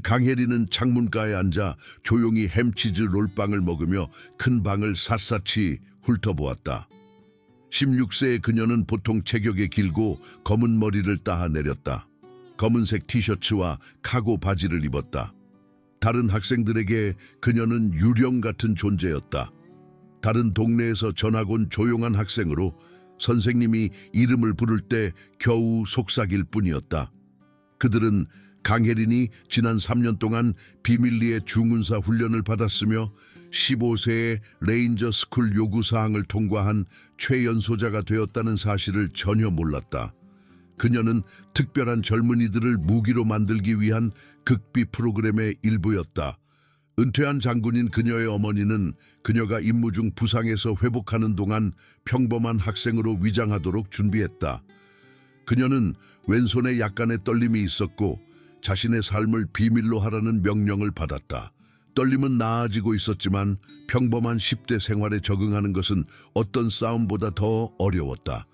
강혜리는 창문가에 앉아 조용히 햄치즈 롤빵을 먹으며 큰 방을 샅샅이 훑어보았다. 16세의 그녀는 보통 체격에 길고 검은 머리를 따하 내렸다. 검은색 티셔츠와 카고 바지를 입었다. 다른 학생들에게 그녀는 유령 같은 존재였다. 다른 동네에서 전학 온 조용한 학생으로 선생님이 이름을 부를 때 겨우 속삭일 뿐이었다. 그들은 강혜린이 지난 3년 동안 비밀리에 중은사 훈련을 받았으며 15세에 레인저 스쿨 요구사항을 통과한 최연소자가 되었다는 사실을 전혀 몰랐다. 그녀는 특별한 젊은이들을 무기로 만들기 위한 극비 프로그램의 일부였다. 은퇴한 장군인 그녀의 어머니는 그녀가 임무 중 부상에서 회복하는 동안 평범한 학생으로 위장하도록 준비했다. 그녀는 왼손에 약간의 떨림이 있었고 자신의 삶을 비밀로 하라는 명령을 받았다. 떨림은 나아지고 있었지만 평범한 10대 생활에 적응하는 것은 어떤 싸움보다 더 어려웠다.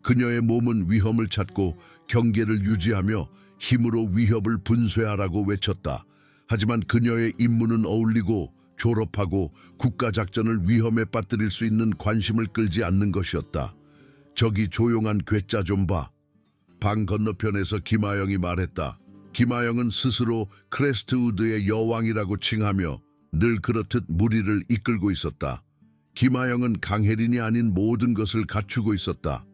그녀의 몸은 위험을 찾고 경계를 유지하며 힘으로 위협을 분쇄하라고 외쳤다. 하지만 그녀의 임무는 어울리고 졸업하고 국가작전을 위험에 빠뜨릴 수 있는 관심을 끌지 않는 것이었다. 저기 조용한 괴짜 좀 봐. 방 건너편에서 김아영이 말했다. 김아영은 스스로 크레스트우드의 여왕이라고 칭하며 늘 그렇듯 무리를 이끌고 있었다. 김아영은 강혜린이 아닌 모든 것을 갖추고 있었다.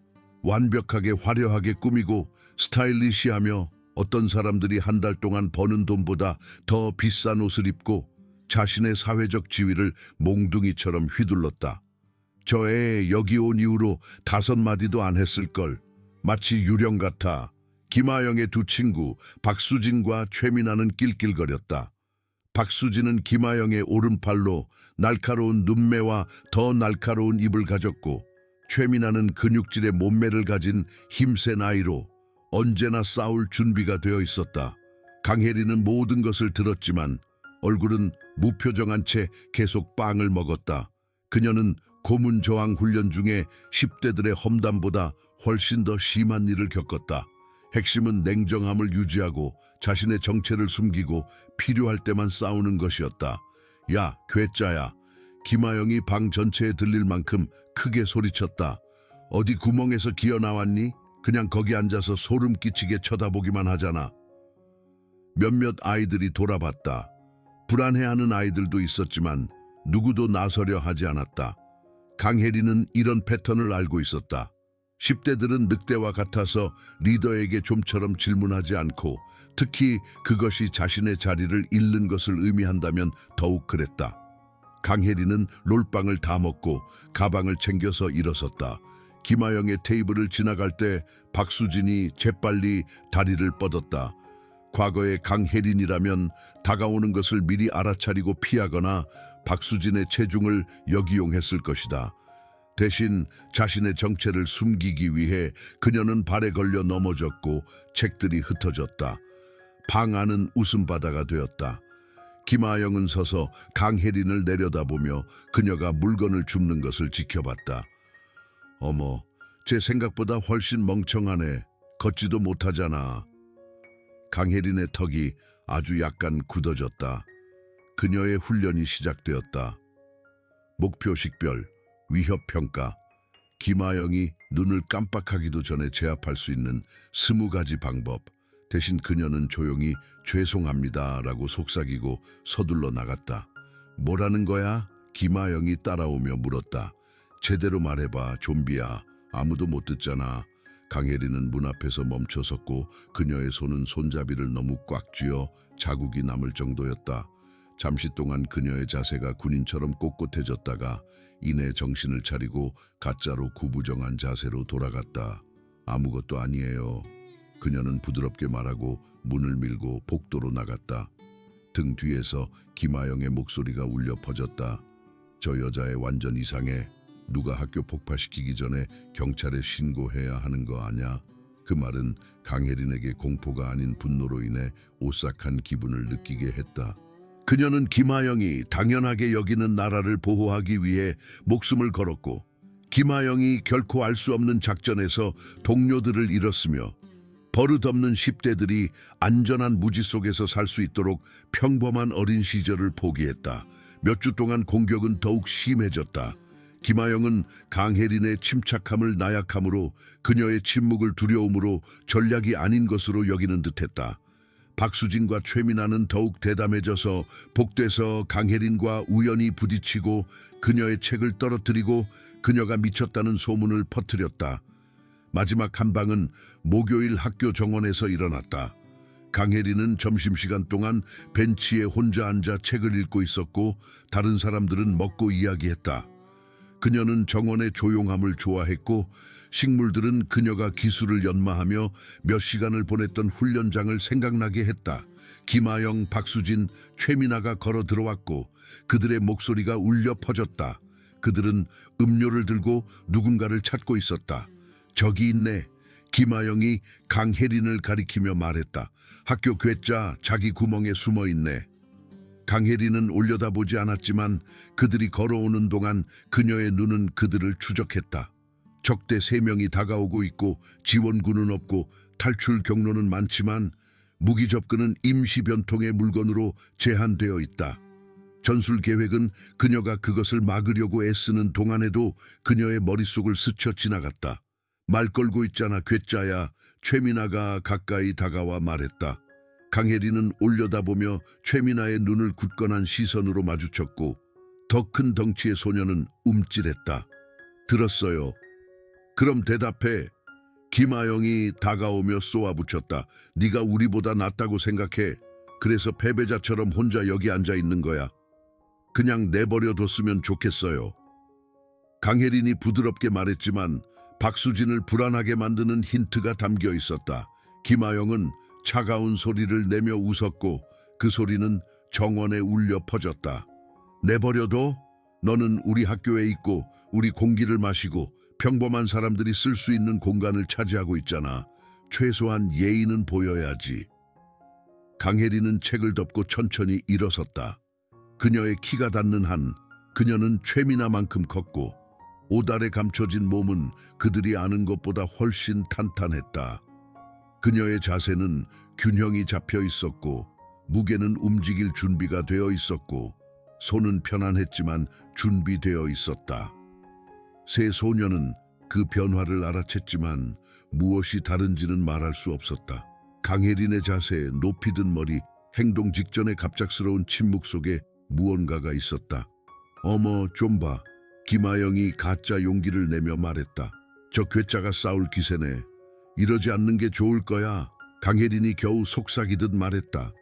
완벽하게 화려하게 꾸미고 스타일리시하며 어떤 사람들이 한 달 동안 버는 돈보다 더 비싼 옷을 입고 자신의 사회적 지위를 몽둥이처럼 휘둘렀다. 저 애 여기 온 이후로 5마디도 안 했을걸. 마치 유령 같아. 김아영의 두 친구 박수진과 최민아는 낄낄거렸다. 박수진은 김아영의 오른팔로 날카로운 눈매와 더 날카로운 입을 가졌고 최민아는 근육질의 몸매를 가진 힘센 아이로 언제나 싸울 준비가 되어 있었다. 강혜리는 모든 것을 들었지만 얼굴은 무표정한 채 계속 빵을 먹었다. 그녀는 고문저항 훈련 중에 10대들의 험담보다 훨씬 더 심한 일을 겪었다. 핵심은 냉정함을 유지하고 자신의 정체를 숨기고 필요할 때만 싸우는 것이었다. 야, 괴짜야. 김아영이 방 전체에 들릴 만큼 크게 소리쳤다. 어디 구멍에서 기어 나왔니? 그냥 거기 앉아서 소름 끼치게 쳐다보기만 하잖아. 몇몇 아이들이 돌아봤다. 불안해하는 아이들도 있었지만 누구도 나서려 하지 않았다. 강혜리는 이런 패턴을 알고 있었다. 10대들은 늑대와 같아서 리더에게 좀처럼 질문하지 않고 특히 그것이 자신의 자리를 잃는 것을 의미한다면 더욱 그랬다. 강혜리는 롤빵을 다 먹고 가방을 챙겨서 일어섰다. 김아영의 테이블을 지나갈 때 박수진이 재빨리 다리를 뻗었다. 과거의 강혜린이라면 다가오는 것을 미리 알아차리고 피하거나 박수진의 체중을 역이용했을 것이다. 대신 자신의 정체를 숨기기 위해 그녀는 발에 걸려 넘어졌고 책들이 흩어졌다. 방 안은 웃음바다가 되었다. 김아영은 서서 강혜린을 내려다보며 그녀가 물건을 줍는 것을 지켜봤다. 어머, 제 생각보다 훨씬 멍청하네. 걷지도 못하잖아. 강혜린의 턱이 아주 약간 굳어졌다. 그녀의 훈련이 시작되었다. 목표 식별, 위협평가, 김아영이 눈을 깜빡하기도 전에 제압할 수 있는 20가지 방법. 대신 그녀는 조용히 죄송합니다 라고 속삭이고 서둘러 나갔다. 뭐라는 거야? 김아영이 따라오며 물었다. 제대로 말해봐, 좀비야. 아무도 못 듣잖아. 강혜리는 문 앞에서 멈춰섰고 그녀의 손은 손잡이를 너무 꽉 쥐어 자국이 남을 정도였다. 잠시 동안 그녀의 자세가 군인처럼 꼿꼿해졌다가 이내 정신을 차리고 가짜로 구부정한 자세로 돌아갔다. 아무것도 아니에요. 그녀는 부드럽게 말하고 문을 밀고 복도로 나갔다. 등 뒤에서 김아영의 목소리가 울려 퍼졌다. 저 여자애 완전 이상해. 누가 학교 폭파시키기 전에 경찰에 신고해야 하는 거 아냐? 그 말은 강혜린에게 공포가 아닌 분노로 인해 오싹한 기분을 느끼게 했다. 그녀는 김아영이 당연하게 여기는 나라를 보호하기 위해 목숨을 걸었고 김아영이 결코 알 수 없는 작전에서 동료들을 잃었으며 버릇없는 10대들이 안전한 무지 속에서 살 수 있도록 평범한 어린 시절을 포기했다. 몇 주 동안 공격은 더욱 심해졌다. 김하영은 강혜린의 침착함을 나약함으로, 그녀의 침묵을 두려움으로 전략이 아닌 것으로 여기는 듯했다. 박수진과 최민아는 더욱 대담해져서 복도에서 강혜린과 우연히 부딪히고 그녀의 책을 떨어뜨리고 그녀가 미쳤다는 소문을 퍼뜨렸다. 마지막 한 방은 목요일 학교 정원에서 일어났다. 강혜린은 점심시간 동안 벤치에 혼자 앉아 책을 읽고 있었고 다른 사람들은 먹고 이야기했다. 그녀는 정원의 조용함을 좋아했고 식물들은 그녀가 기술을 연마하며 몇 시간을 보냈던 훈련장을 생각나게 했다. 김하영, 박수진, 최민아가 걸어 들어왔고 그들의 목소리가 울려 퍼졌다. 그들은 음료를 들고 누군가를 찾고 있었다. 저기 있네. 김하영이 강혜린을 가리키며 말했다. 학교 괴짜 자기 구멍에 숨어 있네. 강혜린은 올려다보지 않았지만 그들이 걸어오는 동안 그녀의 눈은 그들을 추적했다. 적대 3명이 다가오고 있고 지원군은 없고 탈출 경로는 많지만 무기 접근은 임시 변통의 물건으로 제한되어 있다. 전술 계획은 그녀가 그것을 막으려고 애쓰는 동안에도 그녀의 머릿속을 스쳐 지나갔다. 말 걸고 있잖아, 괴짜야. 최민아가 가까이 다가와 말했다. 강혜린은 올려다보며 최민아의 눈을 굳건한 시선으로 마주쳤고 더 큰 덩치의 소녀는 움찔했다. 들었어요. 그럼 대답해. 김하영이 다가오며 쏘아붙였다. 네가 우리보다 낫다고 생각해. 그래서 패배자처럼 혼자 여기 앉아 있는 거야. 그냥 내버려뒀으면 좋겠어요. 강혜린이 부드럽게 말했지만 박수진을 불안하게 만드는 힌트가 담겨 있었다. 김하영은 차가운 소리를 내며 웃었고 그 소리는 정원에 울려 퍼졌다. 내버려둬? 너는 우리 학교에 있고 우리 공기를 마시고 평범한 사람들이 쓸 수 있는 공간을 차지하고 있잖아. 최소한 예의는 보여야지. 강혜린은 책을 덮고 천천히 일어섰다. 그녀의 키가 닿는 한 그녀는 최민아만큼 컸고 오달에 감춰진 몸은 그들이 아는 것보다 훨씬 탄탄했다. 그녀의 자세는 균형이 잡혀 있었고 무게는 움직일 준비가 되어 있었고 손은 편안했지만 준비되어 있었다. 세 소녀는 그 변화를 알아챘지만 무엇이 다른지는 말할 수 없었다. 강혜린의 자세, 높이 든 머리, 행동 직전의 갑작스러운 침묵 속에 무언가가 있었다. 어머, 좀 봐. 김하영이 가짜 용기를 내며 말했다. 저 괴짜가 싸울 기세네. 이러지 않는 게 좋을 거야. 강혜린이 겨우 속삭이듯 말했다.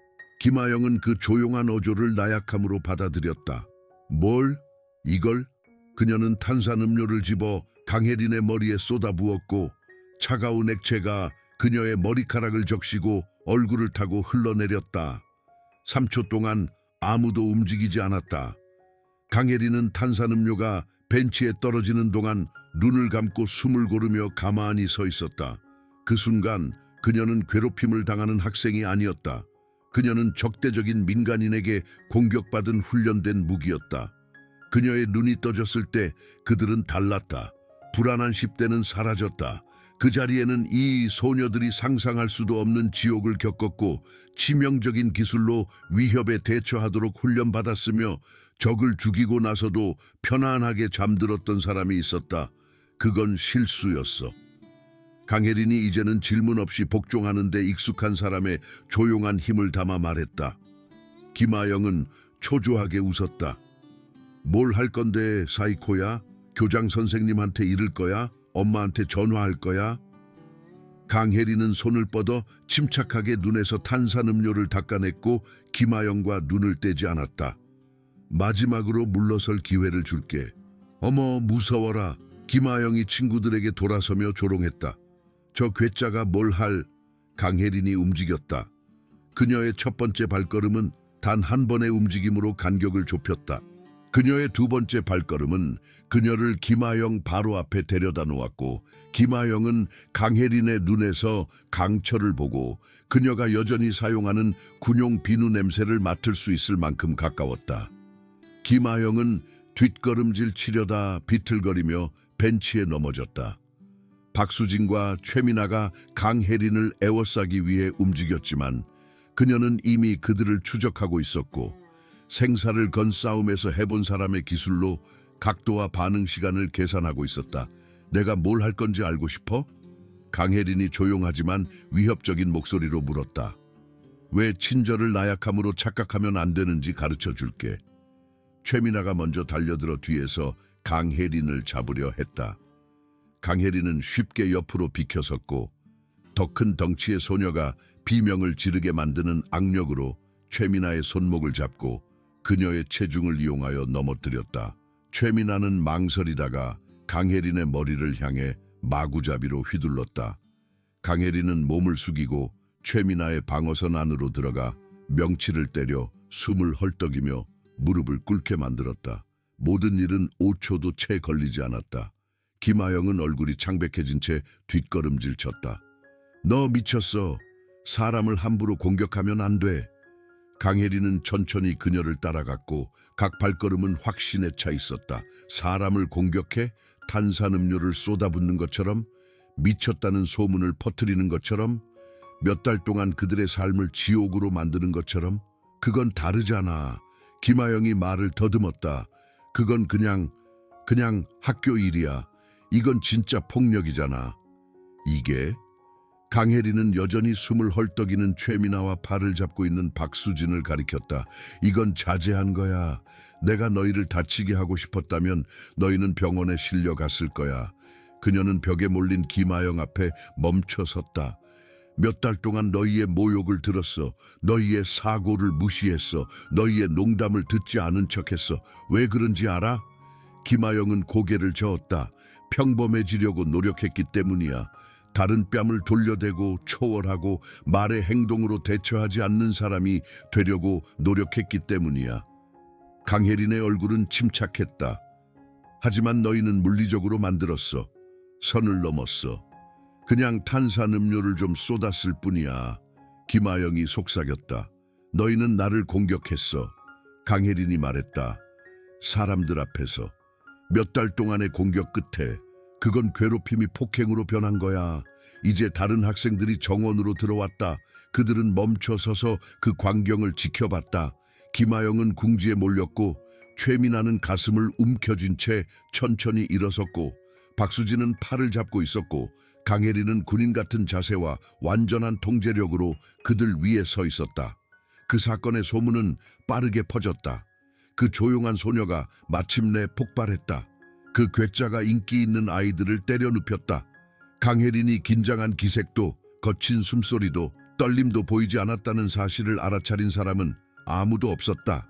김하영은 그 조용한 어조를 나약함으로 받아들였다. 뭘? 이걸? 그녀는 탄산음료를 집어 강혜린의 머리에 쏟아부었고 차가운 액체가 그녀의 머리카락을 적시고 얼굴을 타고 흘러내렸다. 3초 동안 아무도 움직이지 않았다. 강혜린은 탄산음료가 벤치에 떨어지는 동안 눈을 감고 숨을 고르며 가만히 서 있었다. 그 순간 그녀는 괴롭힘을 당하는 학생이 아니었다. 그녀는 적대적인 민간인에게 공격받은 훈련된 무기였다. 그녀의 눈이 떠졌을 때 그들은 달랐다. 불안한 10대는 사라졌다. 그 자리에는 이 소녀들이 상상할 수도 없는 지옥을 겪었고 치명적인 기술로 위협에 대처하도록 훈련받았으며 적을 죽이고 나서도 편안하게 잠들었던 사람이 있었다. 그건 실수였어. 강혜린이 이제는 질문 없이 복종하는 데 익숙한 사람의 조용한 힘을 담아 말했다. 김하영은 초조하게 웃었다. 뭘 할 건데, 사이코야? 교장 선생님한테 이를 거야? 엄마한테 전화할 거야? 강혜린은 손을 뻗어 침착하게 눈에서 탄산음료를 닦아냈고 김하영과 눈을 떼지 않았다. 마지막으로 물러설 기회를 줄게. 어머, 무서워라. 김하영이 친구들에게 돌아서며 조롱했다. 저 괴짜가 뭘 할? 강혜린이 움직였다. 그녀의 첫 번째 발걸음은 단 한 번의 움직임으로 간격을 좁혔다. 그녀의 두 번째 발걸음은 그녀를 김하영 바로 앞에 데려다 놓았고 김하영은 강혜린의 눈에서 강철을 보고 그녀가 여전히 사용하는 군용 비누 냄새를 맡을 수 있을 만큼 가까웠다. 김하영은 뒷걸음질 치려다 비틀거리며 벤치에 넘어졌다. 박수진과 최민아가 강혜린을 에워싸기 위해 움직였지만 그녀는 이미 그들을 추적하고 있었고 생사를 건 싸움에서 해본 사람의 기술로 각도와 반응 시간을 계산하고 있었다. 내가 뭘 할 건지 알고 싶어? 강혜린이 조용하지만 위협적인 목소리로 물었다. 왜 친절을 나약함으로 착각하면 안 되는지 가르쳐 줄게. 최민아가 먼저 달려들어 뒤에서 강혜린을 잡으려 했다. 강혜린은 쉽게 옆으로 비켜섰고 더 큰 덩치의 소녀가 비명을 지르게 만드는 악력으로 최민아의 손목을 잡고 그녀의 체중을 이용하여 넘어뜨렸다. 최민아는 망설이다가 강혜린의 머리를 향해 마구잡이로 휘둘렀다. 강혜린은 몸을 숙이고 최민아의 방어선 안으로 들어가 명치를 때려 숨을 헐떡이며 무릎을 꿇게 만들었다. 모든 일은 5초도 채 걸리지 않았다. 김아영은 얼굴이 창백해진 채 뒷걸음질 쳤다. 너 미쳤어. 사람을 함부로 공격하면 안 돼. 강혜린은 천천히 그녀를 따라갔고 각 발걸음은 확신에 차 있었다. 사람을 공격해 탄산음료를 쏟아붓는 것처럼, 미쳤다는 소문을 퍼뜨리는 것처럼, 몇 달 동안 그들의 삶을 지옥으로 만드는 것처럼. 그건 다르잖아. 김아영이 말을 더듬었다. 그건 그냥 학교 일이야. 이건 진짜 폭력이잖아. 이게? 강혜린은 여전히 숨을 헐떡이는 최민아와 팔을 잡고 있는 박수진을 가리켰다. 이건 자제한 거야. 내가 너희를 다치게 하고 싶었다면 너희는 병원에 실려갔을 거야. 그녀는 벽에 몰린 김아영 앞에 멈춰섰다. 몇 달 동안 너희의 모욕을 들었어. 너희의 사고를 무시했어. 너희의 농담을 듣지 않은 척했어. 왜 그런지 알아? 김아영은 고개를 저었다. 평범해지려고 노력했기 때문이야. 다른 뺨을 돌려대고 초월하고 말의 행동으로 대처하지 않는 사람이 되려고 노력했기 때문이야. 강혜린의 얼굴은 침착했다. 하지만 너희는 물리적으로 만들었어. 선을 넘었어. 그냥 탄산음료를 좀 쏟았을 뿐이야. 김아영이 속삭였다. 너희는 나를 공격했어. 강혜린이 말했다. 사람들 앞에서. 몇 달 동안의 공격 끝에 그건 괴롭힘이 폭행으로 변한 거야. 이제 다른 학생들이 정원으로 들어왔다. 그들은 멈춰서서 그 광경을 지켜봤다. 김아영은 궁지에 몰렸고 최민아는 가슴을 움켜쥔 채 천천히 일어섰고 박수진은 팔을 잡고 있었고 강혜린은 군인 같은 자세와 완전한 통제력으로 그들 위에 서 있었다. 그 사건의 소문은 빠르게 퍼졌다. 그 조용한 소녀가 마침내 폭발했다. 그 괴짜가 인기 있는 아이들을 때려 눕혔다. 강혜린이 긴장한 기색도 거친 숨소리도 떨림도 보이지 않았다는 사실을 알아차린 사람은 아무도 없었다.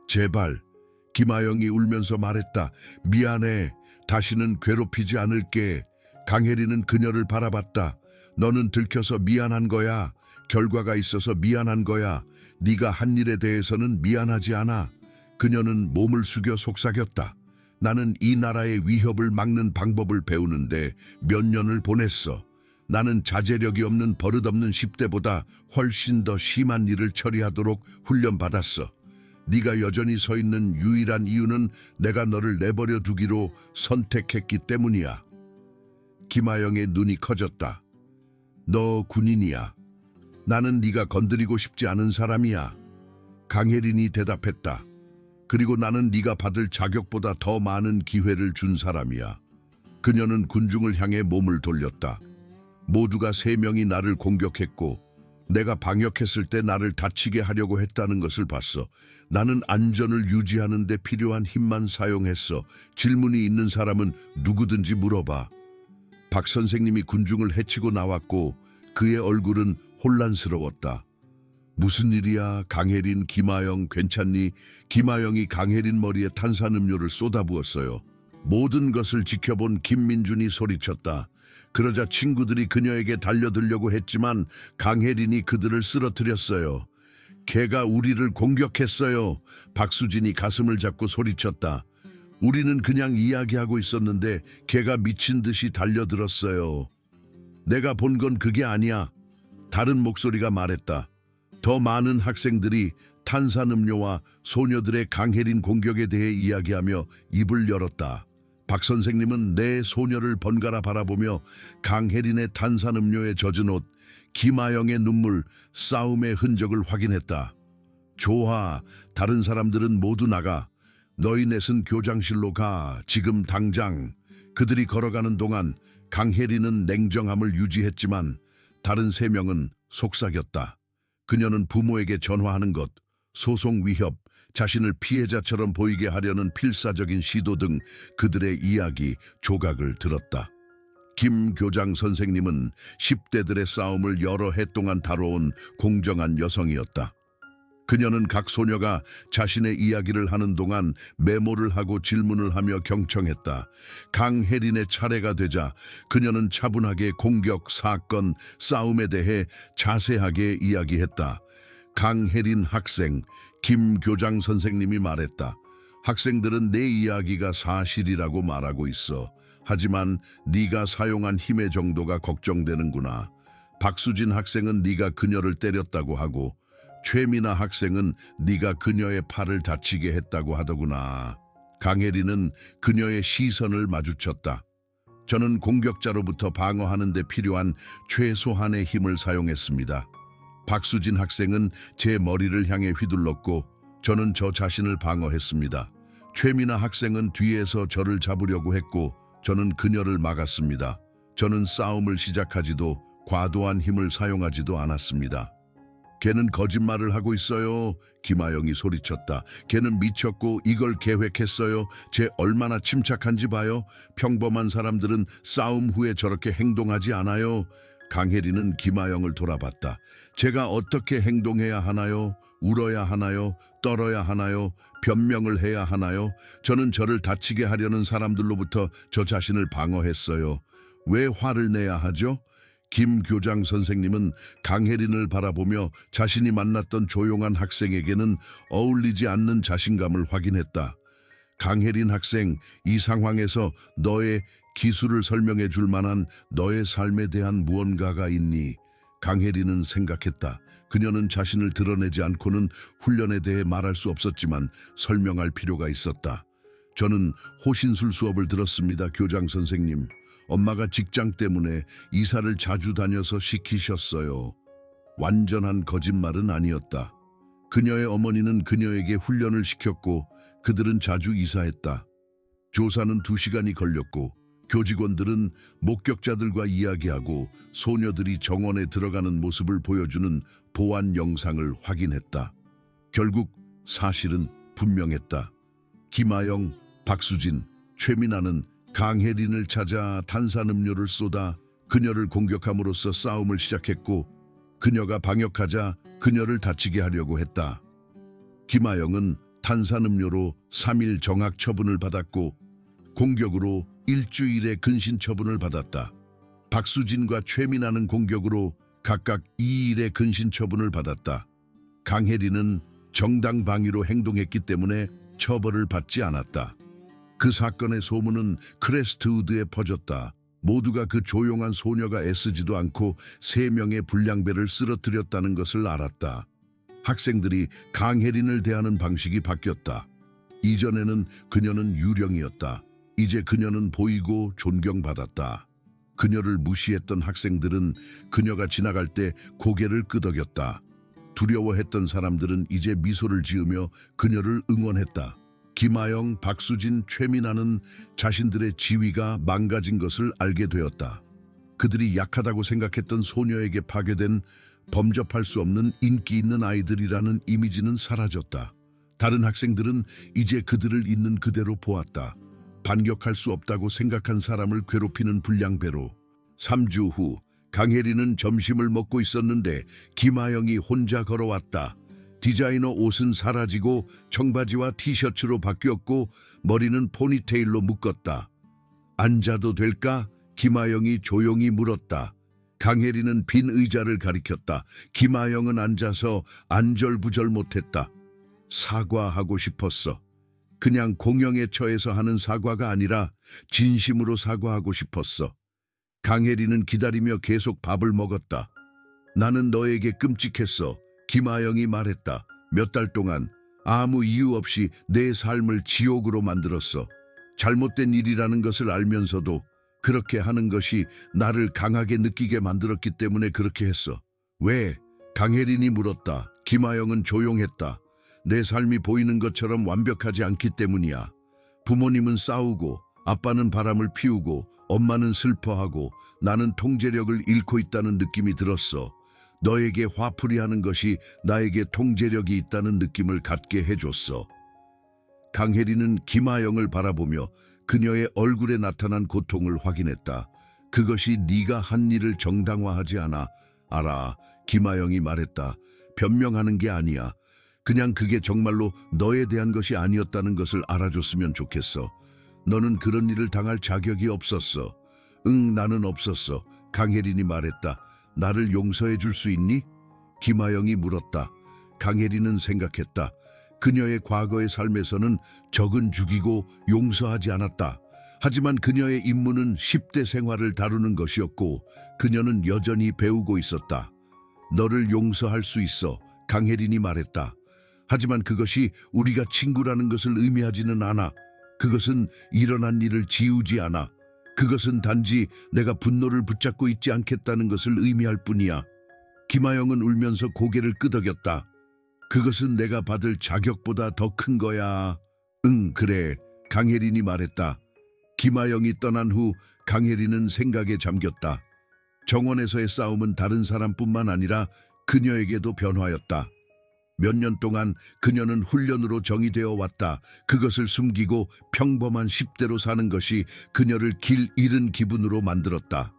제발, 김아영이 울면서 말했다. 미안해. 다시는 괴롭히지 않을게. 강혜린은 그녀를 바라봤다. 너는 들켜서 미안한 거야. 결과가 있어서 미안한 거야. 네가 한 일에 대해서는 미안하지 않아. 그녀는 몸을 숙여 속삭였다. 나는 이 나라의 위협을 막는 방법을 배우는데 몇 년을 보냈어. 나는 자제력이 없는 버릇없는 10대보다 훨씬 더 심한 일을 처리하도록 훈련받았어. 네가 여전히 서 있는 유일한 이유는 내가 너를 내버려 두기로 선택했기 때문이야. 김아영의 눈이 커졌다. 너 군인이야. 나는 네가 건드리고 싶지 않은 사람이야. 강혜린이 대답했다. 그리고 나는 네가 받을 자격보다 더 많은 기회를 준 사람이야. 그녀는 군중을 향해 몸을 돌렸다. 모두가 3명이 나를 공격했고 내가 방역했을 때 나를 다치게 하려고 했다는 것을 봤어. 나는 안전을 유지하는 데 필요한 힘만 사용했어. 질문이 있는 사람은 누구든지 물어봐. 박 선생님이 군중을 해치고 나왔고 그의 얼굴은 혼란스러웠다. 무슨 일이야? 강혜린, 김아영 괜찮니? 김아영이 강혜린 머리에 탄산음료를 쏟아부었어요. 모든 것을 지켜본 김민준이 소리쳤다. 그러자 친구들이 그녀에게 달려들려고 했지만 강혜린이 그들을 쓰러뜨렸어요. 걔가 우리를 공격했어요. 박수진이 가슴을 잡고 소리쳤다. 우리는 그냥 이야기하고 있었는데 걔가 미친 듯이 달려들었어요. 내가 본 건 그게 아니야. 다른 목소리가 말했다. 더 많은 학생들이 탄산음료와 소녀들의 강혜린 공격에 대해 이야기하며 입을 열었다. 박 선생님은 내 소녀를 번갈아 바라보며 강혜린의 탄산음료에 젖은 옷, 김아영의 눈물, 싸움의 흔적을 확인했다. 좋아, 다른 사람들은 모두 나가. 너희 넷은 교장실로 가, 지금 당장. 그들이 걸어가는 동안 강혜린은 냉정함을 유지했지만 다른 3명은 속삭였다. 그녀는 부모에게 전화하는 것, 소송 위협, 자신을 피해자처럼 보이게 하려는 필사적인 시도 등 그들의 이야기, 조각을 들었다. 김 교장 선생님은 10대들의 싸움을 여러 해 동안 다뤄온 공정한 여성이었다. 그녀는 각 소녀가 자신의 이야기를 하는 동안 메모를 하고 질문을 하며 경청했다. 강혜린의 차례가 되자 그녀는 차분하게 공격, 사건, 싸움에 대해 자세하게 이야기했다. 강혜린 학생, 김 교장 선생님이 말했다. 학생들은 내 이야기가 사실이라고 말하고 있어. 하지만 네가 사용한 힘의 정도가 걱정되는구나. 박수진 학생은 네가 그녀를 때렸다고 하고 최미나 학생은 네가 그녀의 팔을 다치게 했다고 하더구나. 강혜린은 그녀의 시선을 마주쳤다. 저는 공격자로부터 방어하는 데 필요한 최소한의 힘을 사용했습니다. 박수진 학생은 제 머리를 향해 휘둘렀고 저는 저 자신을 방어했습니다. 최미나 학생은 뒤에서 저를 잡으려고 했고 저는 그녀를 막았습니다. 저는 싸움을 시작하지도 과도한 힘을 사용하지도 않았습니다. 걔는 거짓말을 하고 있어요. 김아영이 소리쳤다. 걔는 미쳤고 이걸 계획했어요. 쟤 얼마나 침착한지 봐요. 평범한 사람들은 싸움 후에 저렇게 행동하지 않아요. 강혜린은 김아영을 돌아봤다. 제가 어떻게 행동해야 하나요? 울어야 하나요? 떨어야 하나요? 변명을 해야 하나요? 저는 저를 다치게 하려는 사람들로부터 저 자신을 방어했어요. 왜 화를 내야 하죠? 김 교장 선생님은 강혜린을 바라보며 자신이 만났던 조용한 학생에게는 어울리지 않는 자신감을 확인했다. 강혜린 학생, 이 상황에서 너의 기술을 설명해 줄 만한 너의 삶에 대한 무언가가 있니? 강혜린은 생각했다. 그녀는 자신을 드러내지 않고는 훈련에 대해 말할 수 없었지만 설명할 필요가 있었다. 저는 호신술 수업을 들었습니다, 교장 선생님. 엄마가 직장 때문에 이사를 자주 다녀서 시키셨어요. 완전한 거짓말은 아니었다. 그녀의 어머니는 그녀에게 훈련을 시켰고 그들은 자주 이사했다. 조사는 2시간이 걸렸고 교직원들은 목격자들과 이야기하고 소녀들이 정원에 들어가는 모습을 보여주는 보안 영상을 확인했다. 결국 사실은 분명했다. 김아영, 박수진, 최민아는 강혜린을 찾아 탄산음료를 쏟아 그녀를 공격함으로써 싸움을 시작했고 그녀가 방역하자 그녀를 다치게 하려고 했다. 김아영은 탄산음료로 3일 정학 처분을 받았고 공격으로 일주일의 근신 처분을 받았다. 박수진과 최민아는 공격으로 각각 2일의 근신 처분을 받았다. 강혜린은 정당방위로 행동했기 때문에 처벌을 받지 않았다. 그 사건의 소문은 크레스트우드에 퍼졌다. 모두가 그 조용한 소녀가 애쓰지도 않고 3명의 불량배를 쓰러뜨렸다는 것을 알았다. 학생들이 강혜린을 대하는 방식이 바뀌었다. 이전에는 그녀는 유령이었다. 이제 그녀는 보이고 존경받았다. 그녀를 무시했던 학생들은 그녀가 지나갈 때 고개를 끄덕였다. 두려워했던 사람들은 이제 미소를 지으며 그녀를 응원했다. 김아영, 박수진, 최민아는 자신들의 지위가 망가진 것을 알게 되었다. 그들이 약하다고 생각했던 소녀에게 파괴된 범접할 수 없는 인기 있는 아이들이라는 이미지는 사라졌다. 다른 학생들은 이제 그들을 있는 그대로 보았다. 반격할 수 없다고 생각한 사람을 괴롭히는 불량배로. 3주 후 강혜린은 점심을 먹고 있었는데 김아영이 혼자 걸어왔다. 디자이너 옷은 사라지고 청바지와 티셔츠로 바뀌었고 머리는 포니테일로 묶었다. 앉아도 될까? 김아영이 조용히 물었다. 강혜린은 빈 의자를 가리켰다. 김아영은 앉아서 안절부절 못했다. 사과하고 싶었어. 그냥 공영에 처해서 하는 사과가 아니라 진심으로 사과하고 싶었어. 강혜린은 기다리며 계속 밥을 먹었다. 나는 너에게 끔찍했어. 김아영이 말했다. 몇 달 동안 아무 이유 없이 내 삶을 지옥으로 만들었어. 잘못된 일이라는 것을 알면서도 그렇게 하는 것이 나를 강하게 느끼게 만들었기 때문에 그렇게 했어. 왜? 강혜린이 물었다. 김하영은 조용했다. 내 삶이 보이는 것처럼 완벽하지 않기 때문이야. 부모님은 싸우고 아빠는 바람을 피우고 엄마는 슬퍼하고 나는 통제력을 잃고 있다는 느낌이 들었어. 너에게 화풀이하는 것이 나에게 통제력이 있다는 느낌을 갖게 해줬어. 강혜린은 김하영을 바라보며 그녀의 얼굴에 나타난 고통을 확인했다. 그것이 네가 한 일을 정당화하지 않아. 알아. 김하영이 말했다. 변명하는 게 아니야. 그냥 그게 정말로 너에 대한 것이 아니었다는 것을 알아줬으면 좋겠어. 너는 그런 일을 당할 자격이 없었어. 응, 나는 없었어. 강혜린이 말했다. 나를 용서해 줄 수 있니? 김하영이 물었다. 강혜린은 생각했다. 그녀의 과거의 삶에서는 적은 죽이고 용서하지 않았다. 하지만 그녀의 임무는 10대 생활을 다루는 것이었고 그녀는 여전히 배우고 있었다. 너를 용서할 수 있어. 강혜린이 말했다. 하지만 그것이 우리가 친구라는 것을 의미하지는 않아. 그것은 일어난 일을 지우지 않아. 그것은 단지 내가 분노를 붙잡고 있지 않겠다는 것을 의미할 뿐이야. 김하영은 울면서 고개를 끄덕였다. 그것은 내가 받을 자격보다 더 큰 거야. 응, 그래. 강혜린이 말했다. 김하영이 떠난 후 강혜린은 생각에 잠겼다. 정원에서의 싸움은 다른 사람뿐만 아니라 그녀에게도 변화였다. 몇 년 동안 그녀는 훈련으로 정의되어 왔다. 그것을 숨기고 평범한 10대로 사는 것이 그녀를 길 잃은 기분으로 만들었다.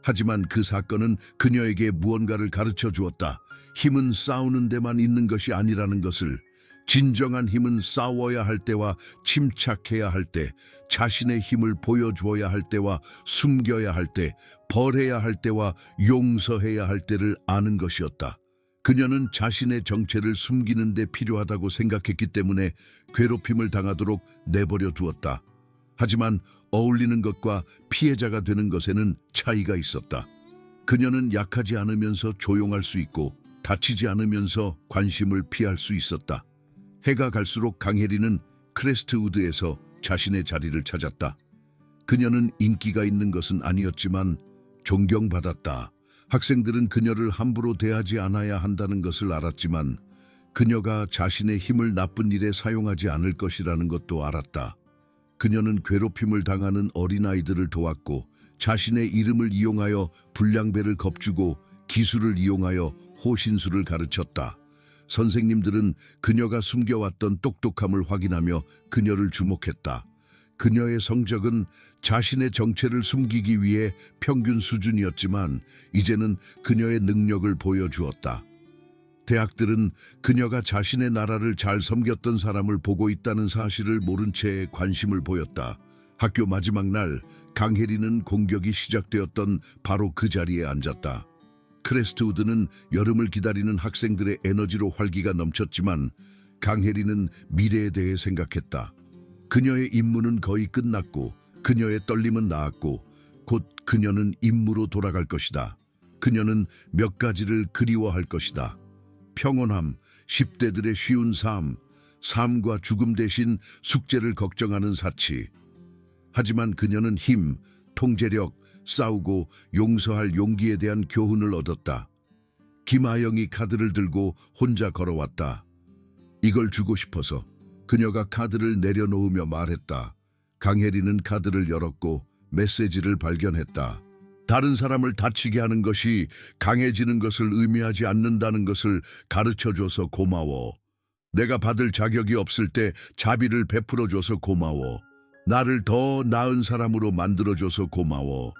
하지만 그 사건은 그녀에게 무언가를 가르쳐 주었다. 힘은 싸우는 데만 있는 것이 아니라는 것을. 진정한 힘은 싸워야 할 때와 침착해야 할 때, 자신의 힘을 보여주어야 할 때와 숨겨야 할 때, 벌해야 할 때와 용서해야 할 때를 아는 것이었다. 그녀는 자신의 정체를 숨기는 데 필요하다고 생각했기 때문에 괴롭힘을 당하도록 내버려 두었다. 하지만 어울리는 것과 피해자가 되는 것에는 차이가 있었다. 그녀는 약하지 않으면서 조용할 수 있고 다치지 않으면서 관심을 피할 수 있었다. 해가 갈수록 강혜린은 크레스트우드에서 자신의 자리를 찾았다. 그녀는 인기가 있는 것은 아니었지만 존경받았다. 학생들은 그녀를 함부로 대하지 않아야 한다는 것을 알았지만 그녀가 자신의 힘을 나쁜 일에 사용하지 않을 것이라는 것도 알았다. 그녀는 괴롭힘을 당하는 어린아이들을 도왔고 자신의 이름을 이용하여 불량배를 겁주고 기술을 이용하여 호신술을 가르쳤다. 선생님들은 그녀가 숨겨왔던 똑똑함을 확인하며 그녀를 주목했다. 그녀의 성적은 자신의 정체를 숨기기 위해 평균 수준이었지만 이제는 그녀의 능력을 보여주었다. 대학들은 그녀가 자신의 나라를 잘 섬겼던 사람을 보고 있다는 사실을 모른 채 관심을 보였다. 학교 마지막 날 강혜린은 공격이 시작되었던 바로 그 자리에 앉았다. 크레스트우드는 여름을 기다리는 학생들의 에너지로 활기가 넘쳤지만 강혜린은 미래에 대해 생각했다. 그녀의 임무는 거의 끝났고 그녀의 떨림은 나았고 곧 그녀는 임무로 돌아갈 것이다. 그녀는 몇 가지를 그리워할 것이다. 평온함, 10대들의 쉬운 삶, 삶과 죽음 대신 숙제를 걱정하는 사치. 하지만 그녀는 힘, 통제력, 싸우고 용서할 용기에 대한 교훈을 얻었다. 김하영이 카드를 들고 혼자 걸어왔다. 이걸 주고 싶어서. 그녀가 카드를 내려놓으며 말했다. 강혜린은 카드를 열었고 메시지를 발견했다. 다른 사람을 다치게 하는 것이 강해지는 것을 의미하지 않는다는 것을 가르쳐줘서 고마워. 내가 받을 자격이 없을 때 자비를 베풀어줘서 고마워. 나를 더 나은 사람으로 만들어줘서 고마워.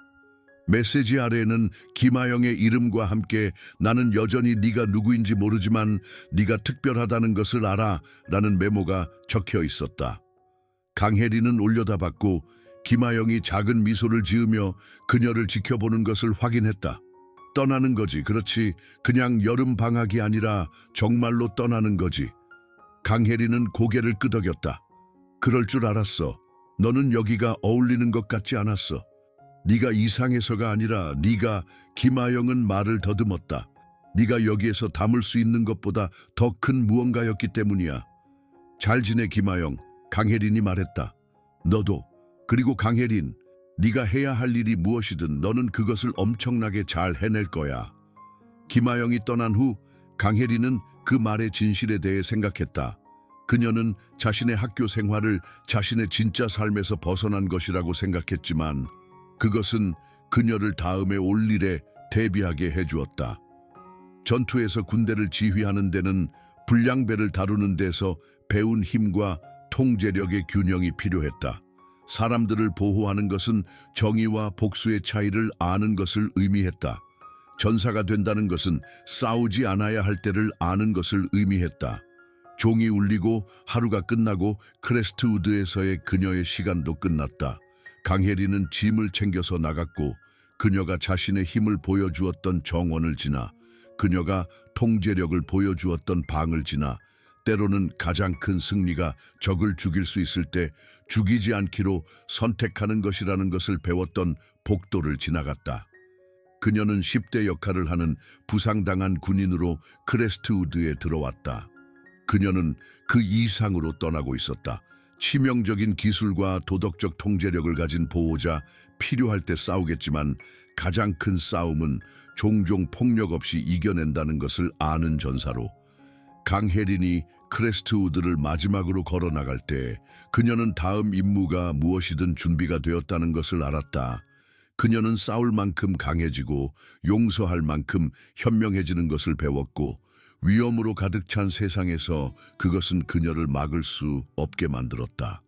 메시지 아래에는 김하영의 이름과 함께 나는 여전히 네가 누구인지 모르지만 네가 특별하다는 것을 알아 라는 메모가 적혀 있었다. 강혜린은 올려다봤고 김하영이 작은 미소를 지으며 그녀를 지켜보는 것을 확인했다. 떠나는 거지. 그렇지. 그냥 여름 방학이 아니라 정말로 떠나는 거지. 강혜린은 고개를 끄덕였다. 그럴 줄 알았어. 너는 여기가 어울리는 것 같지 않았어. 네가 이상해서가 아니라 네가 김하영은 말을 더듬었다. 네가 여기에서 담을 수 있는 것보다 더 큰 무언가였기 때문이야. 잘 지내 김하영. 강혜린이 말했다. 너도. 그리고 강혜린, 네가 해야 할 일이 무엇이든 너는 그것을 엄청나게 잘 해낼 거야. 김하영이 떠난 후 강혜린은 그 말의 진실에 대해 생각했다. 그녀는 자신의 학교 생활을 자신의 진짜 삶에서 벗어난 것이라고 생각했지만 그것은 그녀를 다음에 올 일에 대비하게 해주었다. 전투에서 군대를 지휘하는 데는 불량배를 다루는 데서 배운 힘과 통제력의 균형이 필요했다. 사람들을 보호하는 것은 정의와 복수의 차이를 아는 것을 의미했다. 전사가 된다는 것은 싸우지 않아야 할 때를 아는 것을 의미했다. 종이 울리고 하루가 끝나고 크레스트우드에서의 그녀의 시간도 끝났다. 강혜린은 짐을 챙겨서 나갔고 그녀가 자신의 힘을 보여주었던 정원을 지나 그녀가 통제력을 보여주었던 방을 지나 때로는 가장 큰 승리가 적을 죽일 수 있을 때 죽이지 않기로 선택하는 것이라는 것을 배웠던 복도를 지나갔다. 그녀는 10대 역할을 하는 부상당한 군인으로 크레스트우드에 들어왔다. 그녀는 그 이상으로 떠나고 있었다. 치명적인 기술과 도덕적 통제력을 가진 보호자, 필요할 때 싸우겠지만 가장 큰 싸움은 종종 폭력 없이 이겨낸다는 것을 아는 전사로. 강혜린이 크레스트우드를 마지막으로 걸어나갈 때 그녀는 다음 임무가 무엇이든 준비가 되었다는 것을 알았다. 그녀는 싸울 만큼 강해지고 용서할 만큼 현명해지는 것을 배웠고 위험으로 가득 찬 세상에서 그것은 그녀를 막을 수 없게 만들었다.